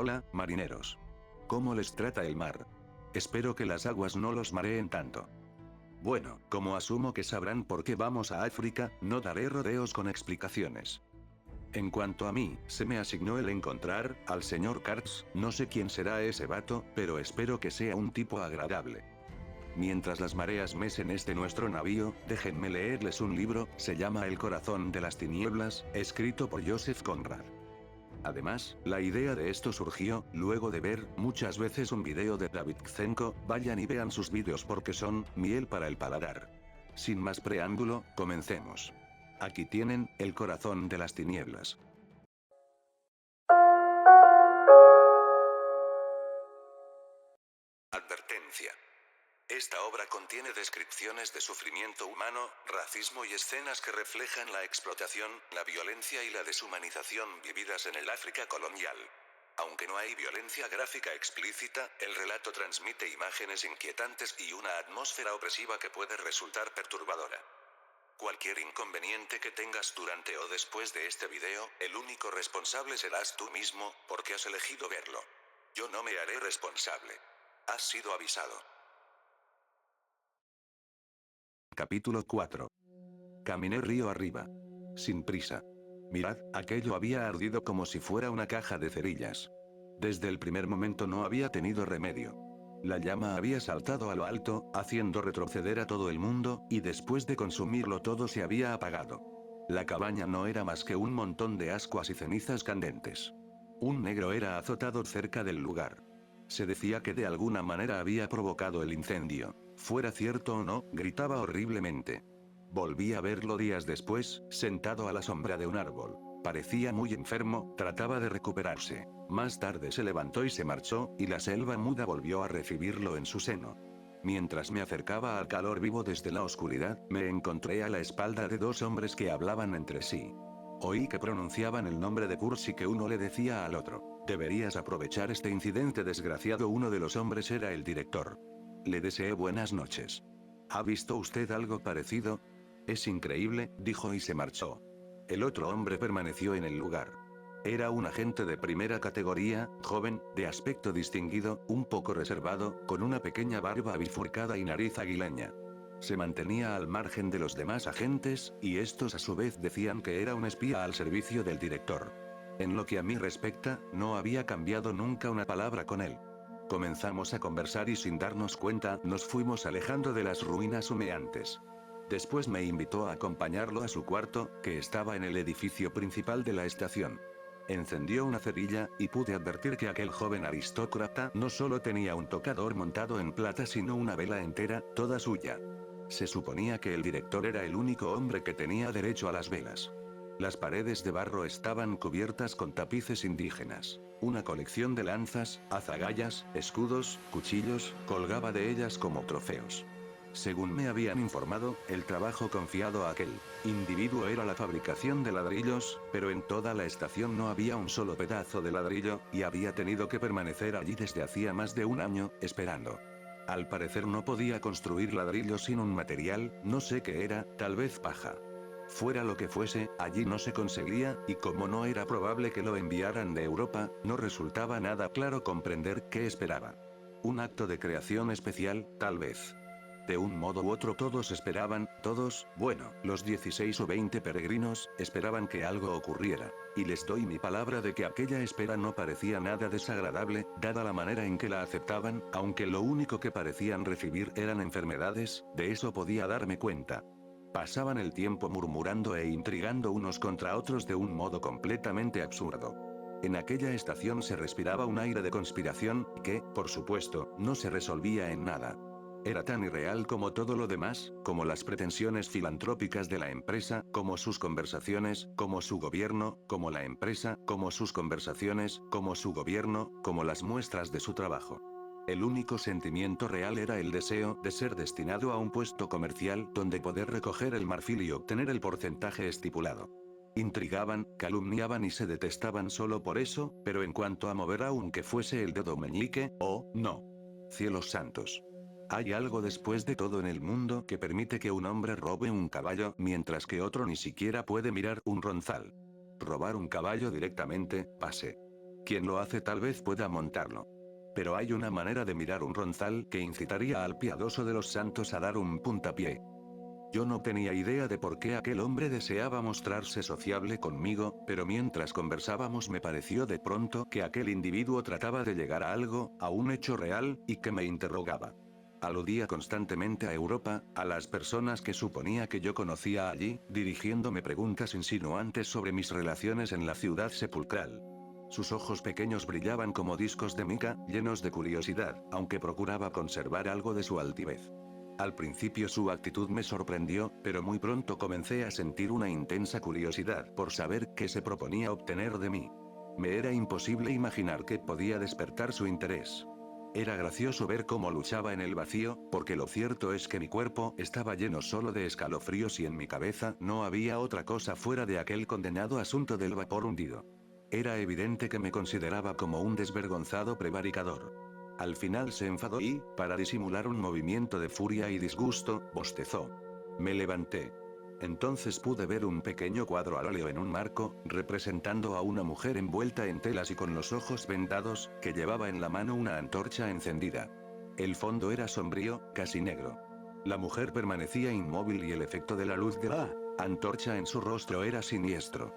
Hola, marineros. ¿Cómo les trata el mar? Espero que las aguas no los mareen tanto. Bueno, como asumo que sabrán por qué vamos a África, no daré rodeos con explicaciones. En cuanto a mí, se me asignó el encontrar al señor Kurtz, no sé quién será ese vato, pero espero que sea un tipo agradable. Mientras las mareas mecen nuestro navío, déjenme leerles un libro, se llama El corazón de las tinieblas, escrito por Joseph Conrad. Además, la idea de esto surgió, luego de ver, muchas veces un video de David Kzenko, vayan y vean sus vídeos porque son, miel para el paladar. Sin más preámbulo, comencemos. Aquí tienen, El corazón de las tinieblas. Advertencia. Esta obra contiene descripciones de sufrimiento humano, racismo y escenas que reflejan la explotación, la violencia y la deshumanización vividas en el África colonial. Aunque no hay violencia gráfica explícita, el relato transmite imágenes inquietantes y una atmósfera opresiva que puede resultar perturbadora. Cualquier inconveniente que tengas durante o después de este video, el único responsable serás tú mismo, porque has elegido verlo. Yo no me haré responsable. Has sido avisado. Capítulo 4. Caminé río arriba. Sin prisa. Mirad, aquello había ardido como si fuera una caja de cerillas. Desde el primer momento no había tenido remedio. La llama había saltado a lo alto, haciendo retroceder a todo el mundo, y después de consumirlo todo se había apagado. La cabaña no era más que un montón de ascuas y cenizas candentes. Un negro era azotado cerca del lugar. Se decía que de alguna manera había provocado el incendio. Fuera cierto o no, gritaba horriblemente. Volví a verlo días después, sentado a la sombra de un árbol. Parecía muy enfermo, trataba de recuperarse. Más tarde se levantó y se marchó, y la selva muda volvió a recibirlo en su seno. Mientras me acercaba al calor vivo desde la oscuridad, me encontré a la espalda de dos hombres que hablaban entre sí. Oí que pronunciaban el nombre de Kurtz y que uno le decía al otro: deberías aprovechar este incidente desgraciado. Uno de los hombres era el director. Le deseé buenas noches. ¿Ha visto usted algo parecido? Es increíble, dijo y se marchó. El otro hombre permaneció en el lugar. Era un agente de primera categoría, joven, de aspecto distinguido, un poco reservado, con una pequeña barba bifurcada y nariz aguileña. Se mantenía al margen de los demás agentes, y estos a su vez decían que era un espía al servicio del director. En lo que a mí respecta, no había cambiado nunca una palabra con él. Comenzamos a conversar y sin darnos cuenta, nos fuimos alejando de las ruinas humeantes. Después me invitó a acompañarlo a su cuarto, que estaba en el edificio principal de la estación. Encendió una cerilla, y pude advertir que aquel joven aristócrata no solo tenía un tocador montado en plata sino una vela entera, toda suya. Se suponía que el director era el único hombre que tenía derecho a las velas. Las paredes de barro estaban cubiertas con tapices indígenas. Una colección de lanzas, azagallas, escudos, cuchillos, colgaba de ellas como trofeos. Según me habían informado, el trabajo confiado a aquel individuo era la fabricación de ladrillos, pero en toda la estación no había un solo pedazo de ladrillo, y había tenido que permanecer allí desde hacía más de un año, esperando. Al parecer no podía construir ladrillos sin un material, no sé qué era, tal vez paja. Fuera lo que fuese, allí no se conseguía, y como no era probable que lo enviaran de Europa, no resultaba nada claro comprender qué esperaba. Un acto de creación especial, tal vez. De un modo u otro todos esperaban, todos, bueno, los 16 o 20 peregrinos, esperaban que algo ocurriera. Y les doy mi palabra de que aquella espera no parecía nada desagradable, dada la manera en que la aceptaban, aunque lo único que parecían recibir eran enfermedades, de eso podía darme cuenta. Pasaban el tiempo murmurando e intrigando unos contra otros de un modo completamente absurdo. En aquella estación se respiraba un aire de conspiración, que, por supuesto, no se resolvía en nada. Era tan irreal como todo lo demás, como las pretensiones filantrópicas de la empresa, como sus conversaciones, como su gobierno, como la empresa, como sus conversaciones, como su gobierno, como las muestras de su trabajo. El único sentimiento real era el deseo de ser destinado a un puesto comercial donde poder recoger el marfil y obtener el porcentaje estipulado. Intrigaban, calumniaban y se detestaban solo por eso, pero en cuanto a mover aunque fuese el dedo meñique, oh, no. Cielos santos. ¿Hay algo después de todo en el mundo que permite que un hombre robe un caballo mientras que otro ni siquiera puede mirar un ronzal? Robar un caballo directamente, pase. Quien lo hace tal vez pueda montarlo. Pero hay una manera de mirar un ronzal que incitaría al piadoso de los santos a dar un puntapié. Yo no tenía idea de por qué aquel hombre deseaba mostrarse sociable conmigo, pero mientras conversábamos me pareció de pronto que aquel individuo trataba de llegar a algo, a un hecho real, y que me interrogaba. Aludía constantemente a Europa, a las personas que suponía que yo conocía allí, dirigiéndome preguntas insinuantes sobre mis relaciones en la ciudad sepulcral. Sus ojos pequeños brillaban como discos de mica, llenos de curiosidad, aunque procuraba conservar algo de su altivez. Al principio su actitud me sorprendió, pero muy pronto comencé a sentir una intensa curiosidad por saber qué se proponía obtener de mí. Me era imposible imaginar que podía despertar su interés. Era gracioso ver cómo luchaba en el vacío, porque lo cierto es que mi cuerpo estaba lleno solo de escalofríos y en mi cabeza no había otra cosa fuera de aquel condenado asunto del vapor hundido. Era evidente que me consideraba como un desvergonzado prevaricador. Al final se enfadó y, para disimular un movimiento de furia y disgusto, bostezó. Me levanté. Entonces pude ver un pequeño cuadro al óleo en un marco, representando a una mujer envuelta en telas y con los ojos vendados, que llevaba en la mano una antorcha encendida. El fondo era sombrío, casi negro. La mujer permanecía inmóvil y el efecto de la luz de la antorcha en su rostro era siniestro.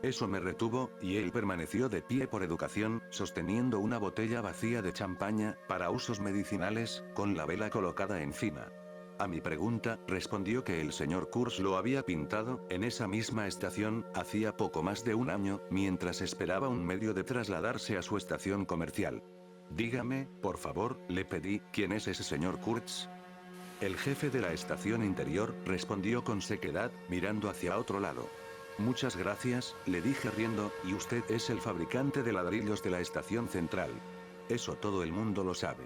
Eso me retuvo, y él permaneció de pie por educación, sosteniendo una botella vacía de champaña, para usos medicinales, con la vela colocada encima. A mi pregunta, respondió que el señor Kurz lo había pintado, en esa misma estación, hacía poco más de un año, mientras esperaba un medio de trasladarse a su estación comercial. Dígame, por favor, le pedí, ¿quién es ese señor Kurz? El jefe de la estación interior, respondió con sequedad, mirando hacia otro lado. Muchas gracias, le dije riendo, y usted es el fabricante de ladrillos de la estación central. Eso todo el mundo lo sabe.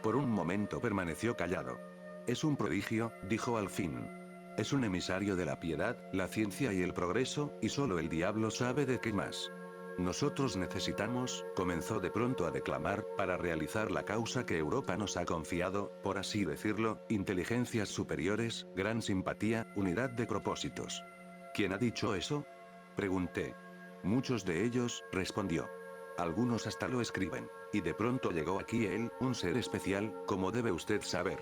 Por un momento permaneció callado. Es un prodigio, dijo al fin. Es un emisario de la piedad, la ciencia y el progreso, y solo el diablo sabe de qué más. Nosotros necesitamos, comenzó de pronto a declamar, para realizar la causa que Europa nos ha confiado, por así decirlo, inteligencias superiores, gran simpatía, unidad de propósitos. ¿Quién ha dicho eso? Pregunté. Muchos de ellos, respondió. Algunos hasta lo escriben. Y de pronto llegó aquí él, un ser especial, como debe usted saber.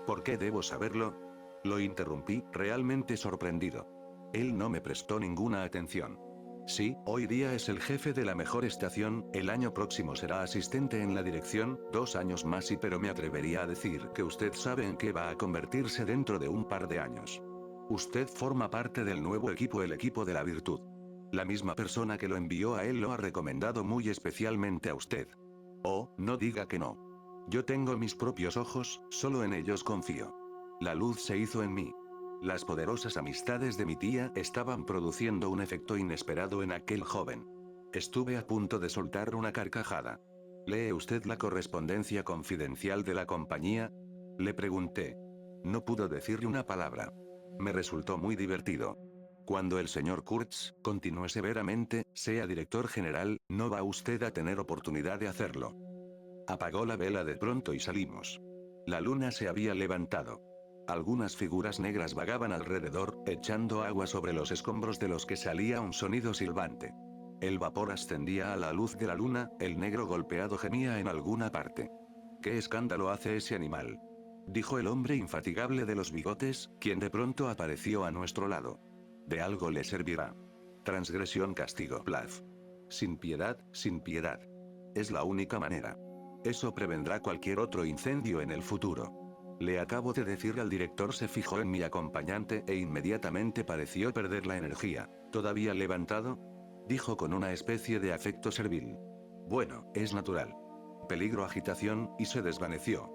¿Por qué debo saberlo? Lo interrumpí, realmente sorprendido. Él no me prestó ninguna atención. Sí, hoy día es el jefe de la mejor estación, el año próximo será asistente en la dirección, 2 años más y pero me atrevería a decir que usted sabe en qué va a convertirse dentro de un par de años. Usted forma parte del nuevo equipo, el equipo de la virtud. La misma persona que lo envió a él lo ha recomendado muy especialmente a usted. Oh, no diga que no. Yo tengo mis propios ojos, solo en ellos confío. La luz se hizo en mí. Las poderosas amistades de mi tía estaban produciendo un efecto inesperado en aquel joven. Estuve a punto de soltar una carcajada. ¿Lee usted la correspondencia confidencial de la compañía? Le pregunté. No pudo decirle una palabra. Me resultó muy divertido. Cuando el señor Kurtz, continuó severamente, sea director general, no va usted a tener oportunidad de hacerlo. Apagó la vela de pronto y salimos. La luna se había levantado. Algunas figuras negras vagaban alrededor, echando agua sobre los escombros de los que salía un sonido silbante. El vapor ascendía a la luz de la luna, el negro golpeado gemía en alguna parte. ¿Qué escándalo hace ese animal?, dijo el hombre infatigable de los bigotes, quien de pronto apareció a nuestro lado. De algo le servirá. Transgresión, castigo, plaz. Sin piedad, sin piedad. Es la única manera. Eso prevendrá cualquier otro incendio en el futuro. Le acabo de decir al director. Se fijó en mi acompañante e inmediatamente pareció perder la energía. ¿Todavía levantado?, dijo con una especie de afecto servil. Bueno, es natural. Peligro, agitación, y se desvaneció.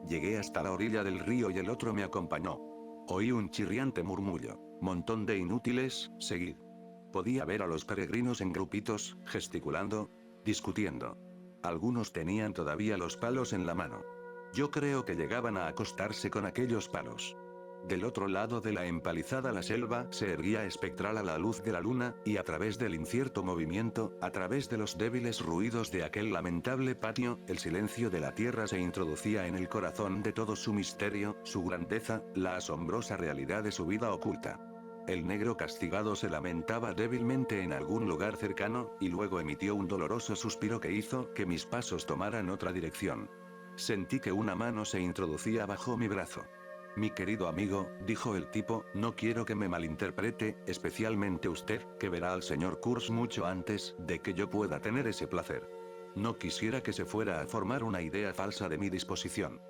Llegué hasta la orilla del río y el otro me acompañó. Oí un chirriante murmullo. Montón de inútiles, seguid. Podía ver a los peregrinos en grupitos, gesticulando, discutiendo. Algunos tenían todavía los palos en la mano. Yo creo que llegaban a acostarse con aquellos palos. Del otro lado de la empalizada la selva se erguía espectral a la luz de la luna, y a través del incierto movimiento, a través de los débiles ruidos de aquel lamentable patio, el silencio de la tierra se introducía en el corazón de todo su misterio, su grandeza, la asombrosa realidad de su vida oculta. El negro castigado se lamentaba débilmente en algún lugar cercano, y luego emitió un doloroso suspiro que hizo que mis pasos tomaran otra dirección. Sentí que una mano se introducía bajo mi brazo. Mi querido amigo, dijo el tipo, no quiero que me malinterprete, especialmente usted, que verá al señor Kurz mucho antes de que yo pueda tener ese placer. No quisiera que se fuera a formar una idea falsa de mi disposición.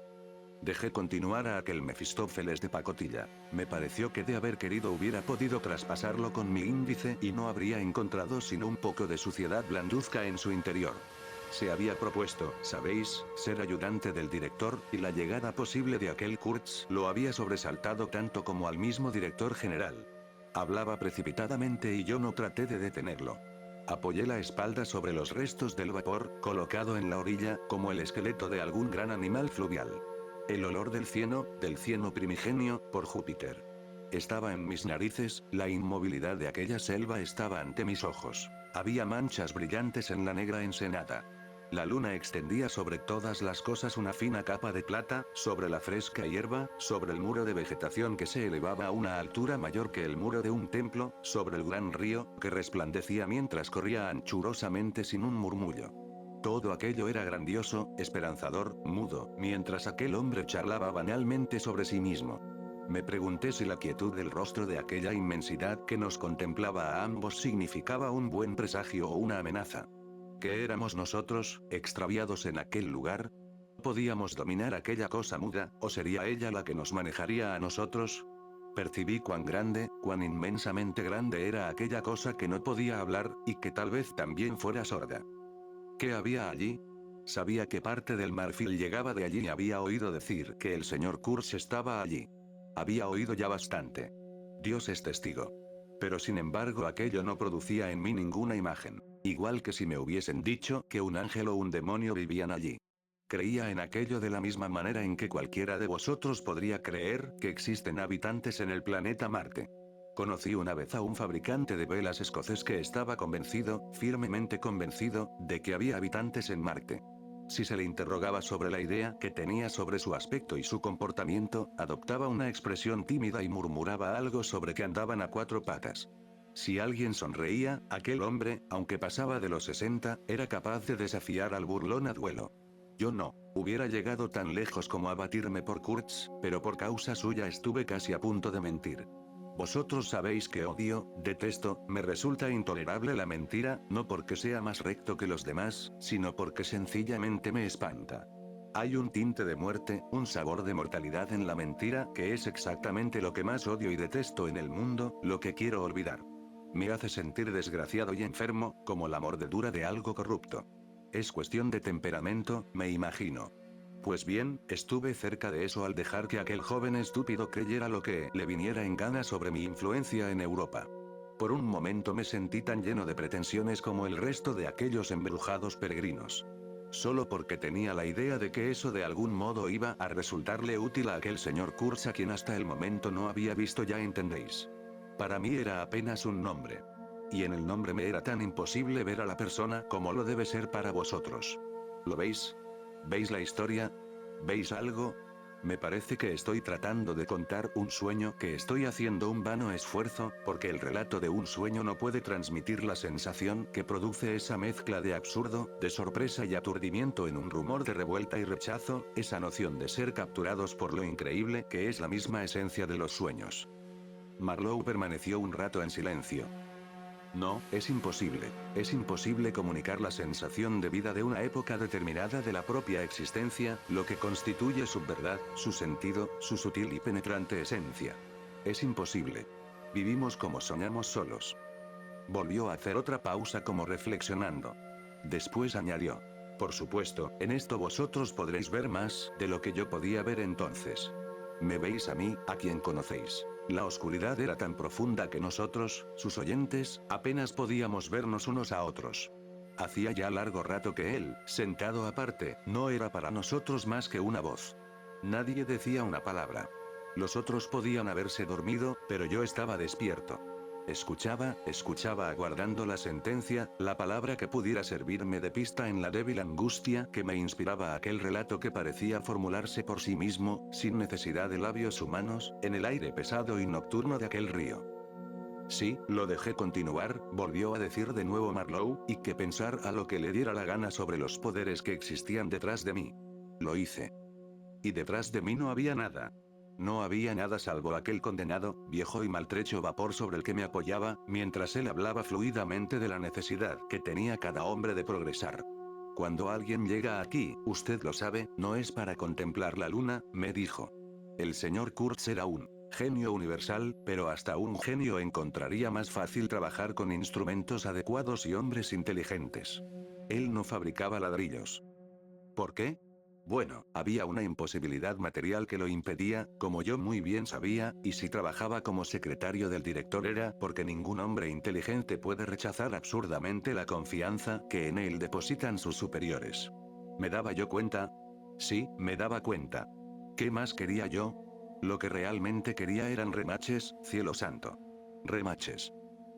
Dejé continuar a aquel Mefistófeles de pacotilla. Me pareció que de haber querido hubiera podido traspasarlo con mi índice y no habría encontrado sino un poco de suciedad blanduzca en su interior. Se había propuesto, sabéis, ser ayudante del director, y la llegada posible de aquel Kurtz lo había sobresaltado tanto como al mismo director general. Hablaba precipitadamente y yo no traté de detenerlo. Apoyé la espalda sobre los restos del vapor, colocado en la orilla, como el esqueleto de algún gran animal fluvial. El olor del cieno primigenio, por Júpiter. Estaba en mis narices, la inmovilidad de aquella selva estaba ante mis ojos. Había manchas brillantes en la negra ensenada. La luna extendía sobre todas las cosas una fina capa de plata, sobre la fresca hierba, sobre el muro de vegetación que se elevaba a una altura mayor que el muro de un templo, sobre el gran río, que resplandecía mientras corría anchurosamente sin un murmullo. Todo aquello era grandioso, esperanzador, mudo, mientras aquel hombre charlaba banalmente sobre sí mismo. Me pregunté si la quietud del rostro de aquella inmensidad que nos contemplaba a ambos significaba un buen presagio o una amenaza. ¿Qué éramos nosotros, extraviados en aquel lugar? ¿Podíamos dominar aquella cosa muda, o sería ella la que nos manejaría a nosotros? Percibí cuán grande, cuán inmensamente grande era aquella cosa que no podía hablar, y que tal vez también fuera sorda. ¿Qué había allí? Sabía que parte del marfil llegaba de allí y había oído decir que el señor Kurz estaba allí. Había oído ya bastante. Dios es testigo. Pero sin embargo aquello no producía en mí ninguna imagen. Igual que si me hubiesen dicho que un ángel o un demonio vivían allí. Creía en aquello de la misma manera en que cualquiera de vosotros podría creer que existen habitantes en el planeta Marte. Conocí una vez a un fabricante de velas escocés que estaba convencido, firmemente convencido, de que había habitantes en Marte. Si se le interrogaba sobre la idea que tenía sobre su aspecto y su comportamiento, adoptaba una expresión tímida y murmuraba algo sobre que andaban a cuatro patas. Si alguien sonreía, aquel hombre, aunque pasaba de los 60, era capaz de desafiar al burlón a duelo. Yo no. Hubiera llegado tan lejos como a batirme por Kurtz, pero por causa suya estuve casi a punto de mentir. Vosotros sabéis que odio, detesto, me resulta intolerable la mentira, no porque sea más recto que los demás, sino porque sencillamente me espanta. Hay un tinte de muerte, un sabor de mortalidad en la mentira, que es exactamente lo que más odio y detesto en el mundo, lo que quiero olvidar. Me hace sentir desgraciado y enfermo, como la mordedura de algo corrupto. Es cuestión de temperamento, me imagino. Pues bien, estuve cerca de eso al dejar que aquel joven estúpido creyera lo que le viniera en gana sobre mi influencia en Europa. Por un momento me sentí tan lleno de pretensiones como el resto de aquellos embrujados peregrinos. Solo porque tenía la idea de que eso de algún modo iba a resultarle útil a aquel señor Kurz a quien hasta el momento no había visto, ya entendéis. Para mí era apenas un nombre. Y en el nombre me era tan imposible ver a la persona como lo debe ser para vosotros. ¿Lo veis? ¿Veis la historia? ¿Veis algo? Me parece que estoy tratando de contar un sueño, que estoy haciendo un vano esfuerzo, porque el relato de un sueño no puede transmitir la sensación que produce esa mezcla de absurdo, de sorpresa y aturdimiento en un rumor de revuelta y rechazo, esa noción de ser capturados por lo increíble que es la misma esencia de los sueños. Marlowe permaneció un rato en silencio. No, es imposible comunicar la sensación de vida de una época determinada de la propia existencia, lo que constituye su verdad, su sentido, su sutil y penetrante esencia. Es imposible. Vivimos como soñamos solos. Volvió a hacer otra pausa como reflexionando. Después añadió. Por supuesto, en esto vosotros podréis ver más de lo que yo podía ver entonces. Me veis a mí, a quien conocéis. La oscuridad era tan profunda que nosotros, sus oyentes, apenas podíamos vernos unos a otros. Hacía ya largo rato que él, sentado aparte, no era para nosotros más que una voz. Nadie decía una palabra. Los otros podían haberse dormido, pero yo estaba despierto. Escuchaba aguardando la sentencia, la palabra que pudiera servirme de pista en la débil angustia que me inspiraba aquel relato que parecía formularse por sí mismo, sin necesidad de labios humanos, en el aire pesado y nocturno de aquel río. Sí, lo dejé continuar, volvió a decir de nuevo Marlowe, y que pensara lo que le diera la gana sobre los poderes que existían detrás de mí. Lo hice. Y detrás de mí no había nada. No había nada salvo aquel condenado, viejo y maltrecho vapor sobre el que me apoyaba, mientras él hablaba fluidamente de la necesidad que tenía cada hombre de progresar. Cuando alguien llega aquí, usted lo sabe, no es para contemplar la luna, me dijo. El señor Kurtz era un genio universal, pero hasta un genio encontraría más fácil trabajar con instrumentos adecuados y hombres inteligentes. Él no fabricaba ladrillos. ¿Por qué? Bueno, había una imposibilidad material que lo impedía, como yo muy bien sabía, y si trabajaba como secretario del director era porque ningún hombre inteligente puede rechazar absurdamente la confianza que en él depositan sus superiores. ¿Me daba yo cuenta? Sí, me daba cuenta. ¿Qué más quería yo? Lo que realmente quería eran remaches, cielo santo. Remaches.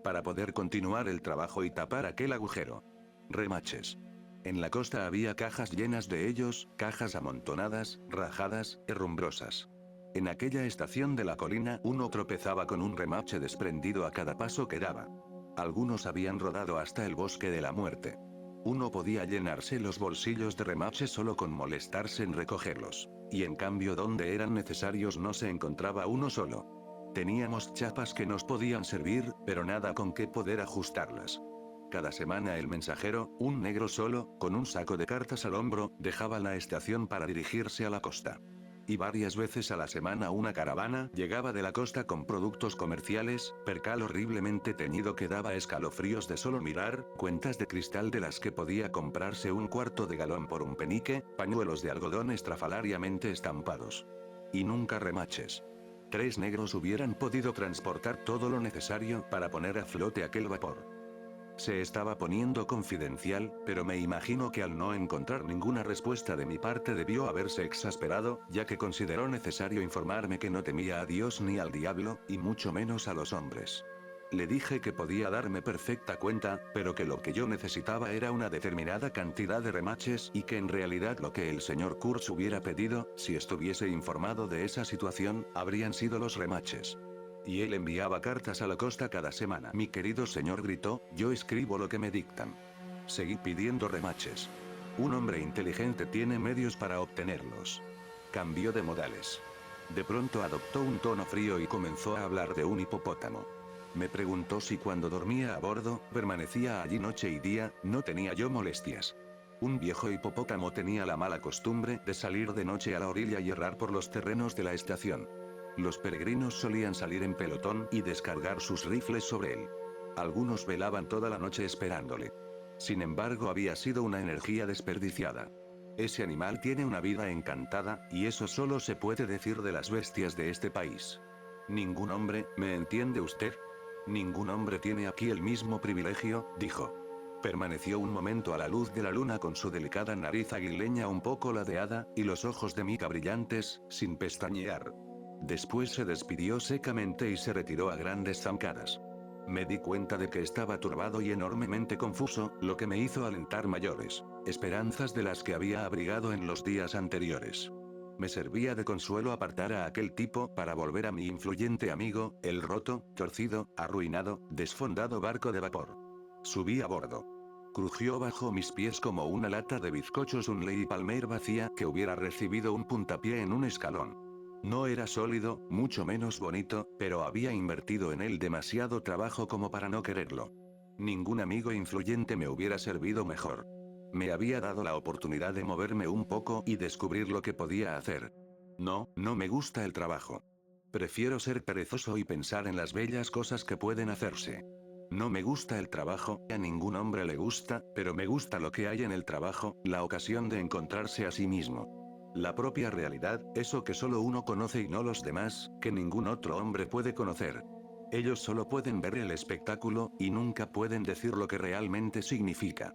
Para poder continuar el trabajo y tapar aquel agujero. Remaches. En la costa había cajas llenas de ellos, cajas amontonadas, rajadas, herrumbrosas. En aquella estación de la colina uno tropezaba con un remache desprendido a cada paso que daba. Algunos habían rodado hasta el bosque de la muerte. Uno podía llenarse los bolsillos de remaches solo con molestarse en recogerlos. Y en cambio donde eran necesarios no se encontraba uno solo. Teníamos chapas que nos podían servir, pero nada con que poder ajustarlas. Cada semana el mensajero, un negro solo, con un saco de cartas al hombro, dejaba la estación para dirigirse a la costa. Y varias veces a la semana una caravana llegaba de la costa con productos comerciales, percal horriblemente teñido que daba escalofríos de solo mirar, cuentas de cristal de las que podía comprarse un cuarto de galón por un penique, pañuelos de algodón estrafalariamente estampados. Y nunca remaches. 3 negros hubieran podido transportar todo lo necesario para poner a flote aquel vapor. Se estaba poniendo confidencial, pero me imagino que al no encontrar ninguna respuesta de mi parte debió haberse exasperado, ya que consideró necesario informarme que no temía a Dios ni al diablo, y mucho menos a los hombres. Le dije que podía darme perfecta cuenta, pero que lo que yo necesitaba era una determinada cantidad de remaches y que en realidad lo que el señor Kurtz hubiera pedido, si estuviese informado de esa situación, habrían sido los remaches. Y él enviaba cartas a la costa cada semana. Mi querido señor gritó, yo escribo lo que me dictan. Seguí pidiendo remaches. Un hombre inteligente tiene medios para obtenerlos. Cambió de modales. De pronto adoptó un tono frío y comenzó a hablar de un hipopótamo. Me preguntó si cuando dormía a bordo, permanecía allí noche y día, no tenía yo molestias. Un viejo hipopótamo tenía la mala costumbre de salir de noche a la orilla y errar por los terrenos de la estación. Los peregrinos solían salir en pelotón y descargar sus rifles sobre él. Algunos velaban toda la noche esperándole. Sin embargo, había sido una energía desperdiciada. Ese animal tiene una vida encantada, y eso solo se puede decir de las bestias de este país. Ningún hombre, ¿me entiende usted? Ningún hombre tiene aquí el mismo privilegio, dijo. Permaneció un momento a la luz de la luna con su delicada nariz aguileña un poco ladeada, y los ojos de mica brillantes, sin pestañear. Después se despidió secamente y se retiró a grandes zancadas. Me di cuenta de que estaba turbado y enormemente confuso, lo que me hizo alentar mayores esperanzas de las que había abrigado en los días anteriores. Me servía de consuelo apartar a aquel tipo para volver a mi influyente amigo, el roto, torcido, arruinado, desfondado barco de vapor. Subí a bordo. Crujió bajo mis pies como una lata de bizcochos Unley Palmer vacía que hubiera recibido un puntapié en un escalón. No era sólido, mucho menos bonito, pero había invertido en él demasiado trabajo como para no quererlo. Ningún amigo influyente me hubiera servido mejor. Me había dado la oportunidad de moverme un poco y descubrir lo que podía hacer. No, no me gusta el trabajo. Prefiero ser perezoso y pensar en las bellas cosas que pueden hacerse. No me gusta el trabajo, a ningún hombre le gusta, pero me gusta lo que hay en el trabajo, la ocasión de encontrarse a sí mismo. La propia realidad, eso que solo uno conoce y no los demás, que ningún otro hombre puede conocer. Ellos solo pueden ver el espectáculo, y nunca pueden decir lo que realmente significa.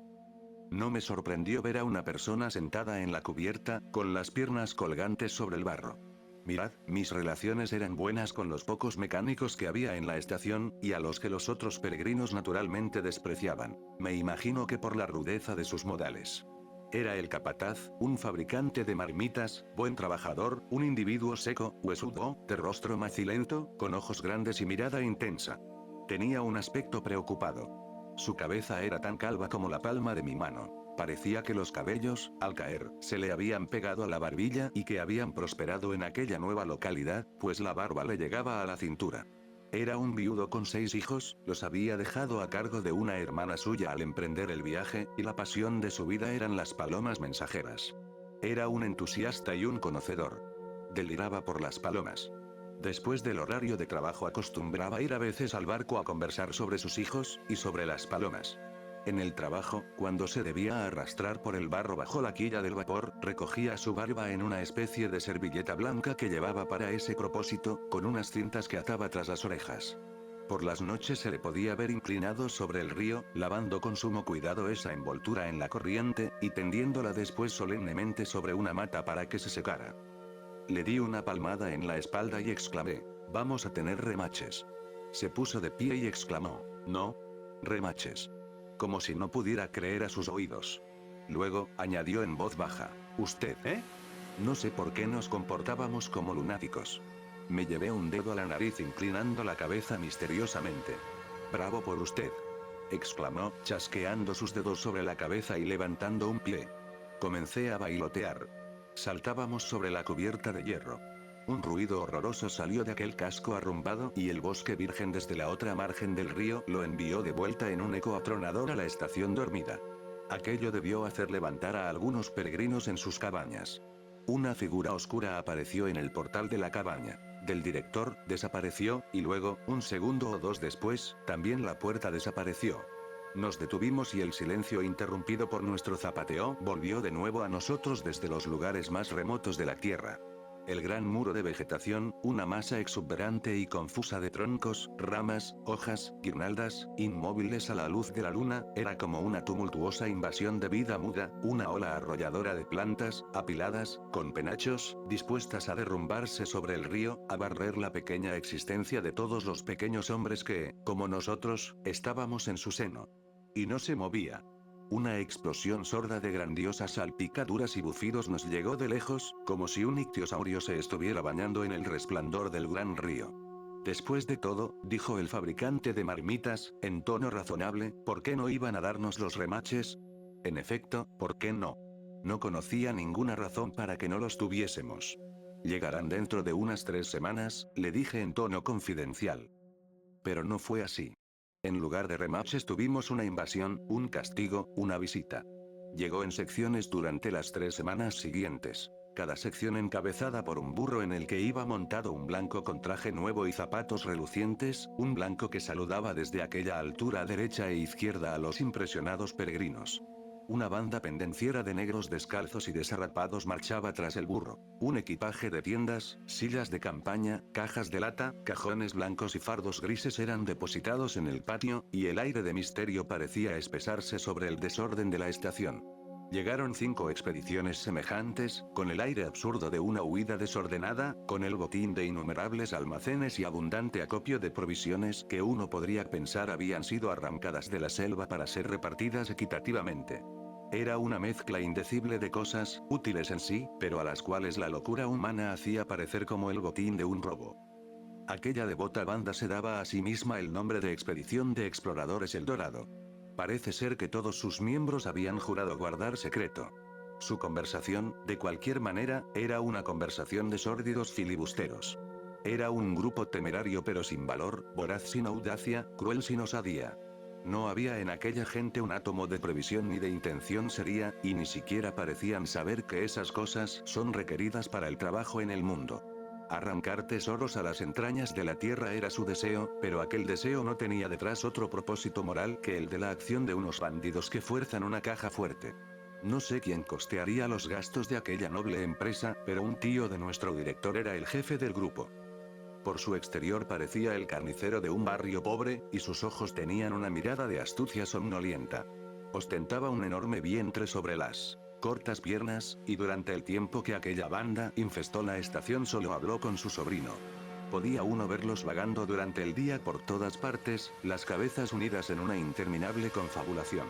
No me sorprendió ver a una persona sentada en la cubierta, con las piernas colgantes sobre el barro. Mirad, mis relaciones eran buenas con los pocos mecánicos que había en la estación, y a los que los otros peregrinos naturalmente despreciaban. Me imagino que por la rudeza de sus modales. Era el capataz, un fabricante de marmitas, buen trabajador, un individuo seco, huesudo, de rostro macilento, con ojos grandes y mirada intensa. Tenía un aspecto preocupado. Su cabeza era tan calva como la palma de mi mano. Parecía que los cabellos, al caer, se le habían pegado a la barbilla y que habían prosperado en aquella nueva localidad, pues la barba le llegaba a la cintura. Era un viudo con 6 hijos, los había dejado a cargo de una hermana suya al emprender el viaje, y la pasión de su vida eran las palomas mensajeras. Era un entusiasta y un conocedor. Deliraba por las palomas. Después del horario de trabajo acostumbraba ir a veces al barco a conversar sobre sus hijos, y sobre las palomas. En el trabajo, cuando se debía arrastrar por el barro bajo la quilla del vapor, recogía su barba en una especie de servilleta blanca que llevaba para ese propósito, con unas cintas que ataba tras las orejas. Por las noches se le podía ver inclinado sobre el río, lavando con sumo cuidado esa envoltura en la corriente, y tendiéndola después solemnemente sobre una mata para que se secara. Le di una palmada en la espalda y exclamé: «Vamos a tener remaches». Se puso de pie y exclamó: «No. Remaches». Como si no pudiera creer a sus oídos. Luego, añadió en voz baja: «¿Usted, No sé por qué nos comportábamos como lunáticos». Me llevé un dedo a la nariz inclinando la cabeza misteriosamente. «Bravo por usted», exclamó, chasqueando sus dedos sobre la cabeza y levantando un pie. Comencé a bailotear. Saltábamos sobre la cubierta de hierro. Un ruido horroroso salió de aquel casco arrumbado y el bosque virgen desde la otra margen del río lo envió de vuelta en un eco atronador a la estación dormida. Aquello debió hacer levantar a algunos peregrinos en sus cabañas. Una figura oscura apareció en el portal de la cabaña. Del director, desapareció, y luego, un segundo o dos después, también la puerta desapareció. Nos detuvimos y el silencio interrumpido por nuestro zapateo volvió de nuevo a nosotros desde los lugares más remotos de la tierra. El gran muro de vegetación, una masa exuberante y confusa de troncos, ramas, hojas, guirnaldas, inmóviles a la luz de la luna, era como una tumultuosa invasión de vida muda, una ola arrolladora de plantas, apiladas, con penachos, dispuestas a derrumbarse sobre el río, a barrer la pequeña existencia de todos los pequeños hombres que, como nosotros, estábamos en su seno. Y no se movía. Una explosión sorda de grandiosas salpicaduras y bufidos nos llegó de lejos, como si un ictiosaurio se estuviera bañando en el resplandor del gran río. Después de todo, dijo el fabricante de marmitas, en tono razonable, ¿por qué no iban a darnos los remaches? En efecto, ¿por qué no? No conocía ninguna razón para que no los tuviésemos. Llegarán dentro de unas 3 semanas, le dije en tono confidencial. Pero no fue así. En lugar de remaches tuvimos una invasión, un castigo, una visita. Llegó en secciones durante las 3 semanas siguientes. Cada sección encabezada por un burro en el que iba montado un blanco con traje nuevo y zapatos relucientes, un blanco que saludaba desde aquella altura a derecha e izquierda a los impresionados peregrinos. Una banda pendenciera de negros descalzos y desarrapados marchaba tras el burro. Un equipaje de tiendas, sillas de campaña, cajas de lata, cajones blancos y fardos grises eran depositados en el patio, y el aire de misterio parecía espesarse sobre el desorden de la estación. Llegaron 5 expediciones semejantes, con el aire absurdo de una huida desordenada, con el botín de innumerables almacenes y abundante acopio de provisiones que uno podría pensar habían sido arrancadas de la selva para ser repartidas equitativamente. Era una mezcla indecible de cosas, útiles en sí, pero a las cuales la locura humana hacía parecer como el botín de un robo. Aquella devota banda se daba a sí misma el nombre de Expedición de Exploradores El Dorado. Parece ser que todos sus miembros habían jurado guardar secreto. Su conversación, de cualquier manera, era una conversación de sórdidos filibusteros. Era un grupo temerario pero sin valor, voraz sin audacia, cruel sin osadía. No había en aquella gente un átomo de previsión ni de intención seria, y ni siquiera parecían saber que esas cosas son requeridas para el trabajo en el mundo. Arrancar tesoros a las entrañas de la tierra era su deseo, pero aquel deseo no tenía detrás otro propósito moral que el de la acción de unos bandidos que fuerzan una caja fuerte. No sé quién costearía los gastos de aquella noble empresa, pero un tío de nuestro director era el jefe del grupo. Por su exterior parecía el carnicero de un barrio pobre, y sus ojos tenían una mirada de astucia somnolienta. Ostentaba un enorme vientre sobre las cortas piernas, y durante el tiempo que aquella banda infestó la estación solo habló con su sobrino. Podía uno verlos vagando durante el día por todas partes, las cabezas unidas en una interminable confabulación.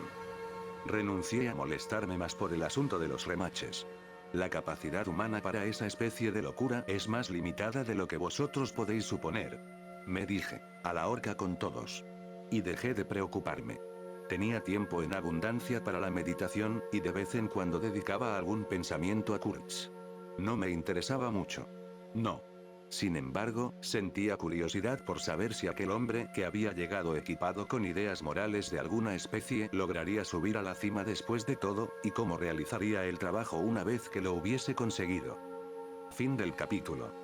Renuncié a molestarme más por el asunto de los remaches. La capacidad humana para esa especie de locura es más limitada de lo que vosotros podéis suponer. Me dije, a la horca con todos. Y dejé de preocuparme. Tenía tiempo en abundancia para la meditación, y de vez en cuando dedicaba algún pensamiento a Kurtz. No me interesaba mucho. No. Sin embargo, sentía curiosidad por saber si aquel hombre que había llegado equipado con ideas morales de alguna especie lograría subir a la cima después de todo, y cómo realizaría el trabajo una vez que lo hubiese conseguido. Fin del capítulo.